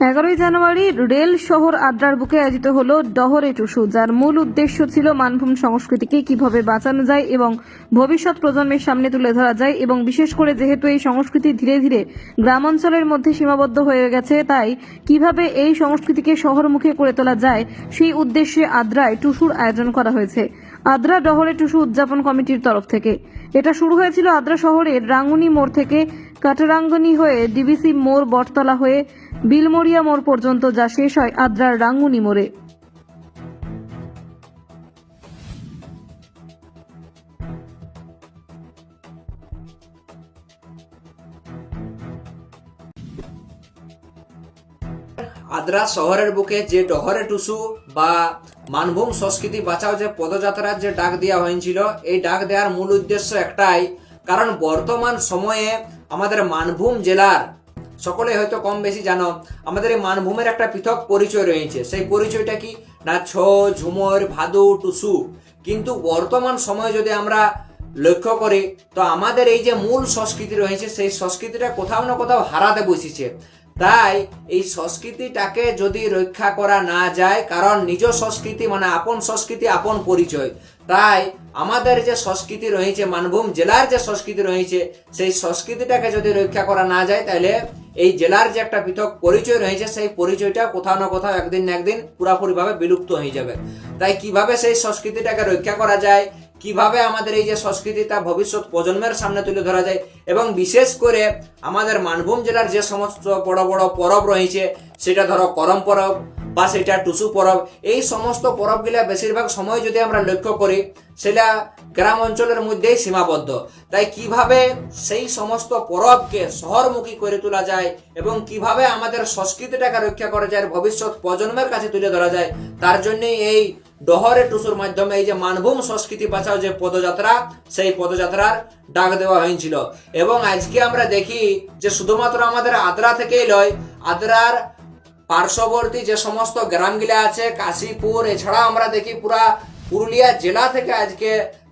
11ই জানুয়ারি rail শহর আদ্রার বুকে আয়োজিত হলো ডহরে টুসু, যার মূল উদ্দেশ্য ছিল মানভূম সংস্কৃতিকে কিভাবে বাঁচানো যায় এবং ভবিষ্যৎ প্রজন্মের সামনে তুলে ধরা যায়। এবং বিশেষ করে যেহেতু এই সংস্কৃতি ধীরে ধীরে গ্রাম অঞ্চলের মধ্যে সীমাবদ্ধ হয়ে গেছে, তাই কিভাবে এই সংস্কৃতিকে শহরমুখী করে তোলা যায় সেই উদ্দেশ্যে আদ্রায় টুসুর আয়োজন করা হয়েছে আদ্রা ডহরে টুসু উদযাপন কমিটির তরফ থেকে। এটা শুরু হয়েছিল আদ্রা শহরের রাঙ্গুনি মোড় থেকে কাটারাঙ্গনি হয়ে ডিবিসি মোড়, বটতলা হয়ে বিলমরিয়া মোড় পর্যন্ত, যা শেষ হয় আদ্রার রাঙ্গুনি মোড়ে। আদ্রা শহরের বুকে যে ডহরে টুসু বা মানভূম সংস্কৃতি বাঁচাও যে পদযাত্রার যে ডাক দেওয়া হয়েছিল, এই ডাক দেওয়ার মূল উদ্দেশ্য একটাই, কারণ বর্তমান সময়ে আমাদের মানভূম জেলার, সকলে হয়তো কম বেশি জানো, আমাদের এই মানভূমের একটা পৃথক পরিচয় রয়েছে। সেই পরিচয়টা কি না, ছৌ, ঝুমর, ভাদু, টুসু। কিন্তু বর্তমান সময়ে যদি আমরা লক্ষ্য করি, তো আমাদের এই যে মূল সংস্কৃতি রয়েছে, সেই সংস্কৃতিটা কোথাও না কোথাও হারাতে বসেছে। তাই এই সংস্কৃতিটাকে যদি রক্ষা করা না যায়, কারণ নিজ সংস্কৃতি মানে আপন সংস্কৃতি, আপন পরিচয়, তাই আমাদের যে সংস্কৃতি রয়েছে, মানভূম জেলার যে সংস্কৃতি রয়েছে, সেই সংস্কৃতিটাকে যদি রক্ষা করা না যায়, তাহলে এই জেলার যে একটা পৃথক পরিচয় রয়েছে, সেই পরিচয়টা কোথাও না কোথাও একদিন না একদিন পুরোপুরিভাবে বিলুপ্ত হয়ে যাবে। তাই কিভাবে সেই সংস্কৃতিটাকে রক্ষা করা যায়, কিভাবে আমাদের এই যে সংস্কৃতিটা ভবিষ্যৎ প্রজন্মের সামনে তুলে ধরা যায়, এবং বিশেষ করে আমাদের মানভূম জেলার যে সমস্ত বড় বড় পরব রয়েছে, সেটা ধরো করম পরব বা সেটা টুসু পরব, এই সমস্ত পরবগুলা বেশিরভাগ সময় যদি আমরা লক্ষ্য করি, সেটা গ্রাম অঞ্চলের মধ্যেই সীমাবদ্ধ। তাই কিভাবে সেই সমস্ত পরবকে শহরমুখী করে তোলা যায় এবং কিভাবে আমাদের সংস্কৃতিটাকে রক্ষা করা যায়, ভবিষ্যৎ প্রজন্মের কাছে তুলে ধরা যায়, তার জন্যই এই ডহরে টুসুর মাধ্যমে এই যে মানভূম সংস্কৃতি বাঁচাও যে পদযাত্রা, সেই পদযাত্রার ডাক দেওয়া হয়েছিল। এবং আজকে আমরা দেখি যে শুধুমাত্র আমাদের আদ্রা থেকেই নয়, আদ্রার পার্শ্ববর্তী যে সমস্ত গ্রামগুলা আছে, কাশীপুর, এছাড়া আমরা দেখি পুরা পুরুলিয়া জেলা থেকে আজকে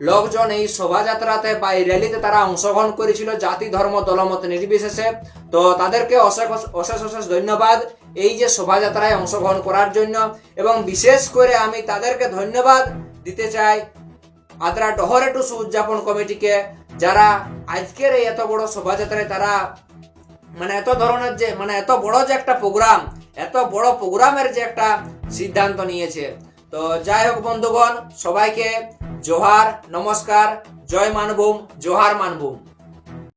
লোকজন এই শোভাযাত্রাতে বা এই র্যালিতে তারা অংশগ্রহণ করেছিল, জাতি, ধর্ম, দলমত নির্বিশেষে। তো তাদেরকে অশেষ অশেষ ধন্যবাদ এই যে শোভাযাত্রায় অংশগ্রহণ করার জন্য। এবং বিশেষ করে আমি তাদেরকে ধন্যবাদ দিতে চাই আদ্রা ডহরে টুসু উদযাপন কমিটিকে, যারা আজকের এই এত বড় শোভাযাত্রায় তারা এত ধরনের যে এত বড় যে একটা প্রোগ্রাম, এত বড় প্রোগ্রামের যে একটা সিদ্ধান্ত নিয়েছে। তো যাই হোক বন্ধুগণ, সবাইকে জোহার, নমস্কার, জয় মানভূম, জোহার মানভূম।